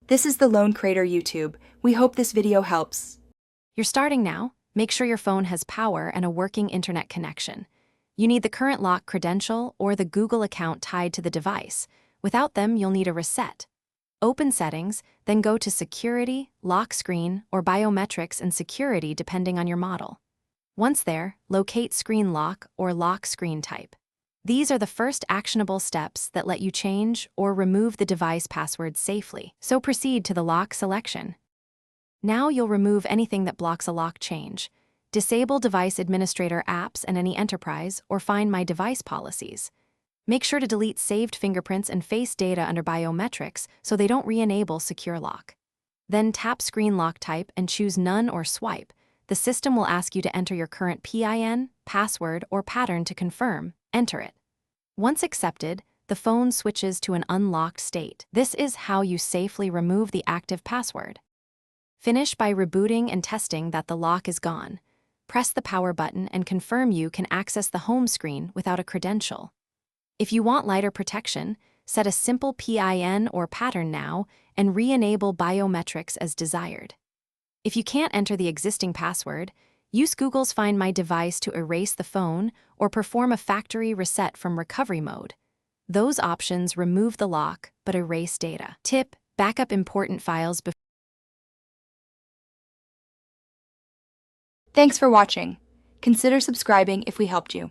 This is the Lone Crater YouTube. We hope this video helps. You're starting now. Make sure your phone has power and a working internet connection. You need the current lock credential or the Google account tied to the device. Without them, you'll need a reset. Open Settings, then go to Security, Lock Screen, or Biometrics and Security depending on your model. Once there, locate Screen Lock or Lock Screen Type. These are the first actionable steps that let you change or remove the device password safely, so proceed to the lock selection. Now you'll remove anything that blocks a lock change. Disable Device Administrator apps and any enterprise, or Find My Device policies. Make sure to delete saved fingerprints and face data under biometrics so they don't re-enable Secure Lock. Then tap Screen Lock Type and choose None or Swipe. The system will ask you to enter your current PIN, password, or pattern to confirm. Enter it. Once accepted, the phone switches to an unlocked state. This is how you safely remove the active password. Finish by rebooting and testing that the lock is gone. Press the power button and confirm you can access the home screen without a credential. If you want lighter protection, set a simple PIN or pattern now and re-enable biometrics as desired. If you can't enter the existing password, use Google's Find My Device to erase the phone or perform a factory reset from recovery mode. Those options remove the lock but erase data. Tip: backup important files before. Thanks for watching. Consider subscribing if we helped you.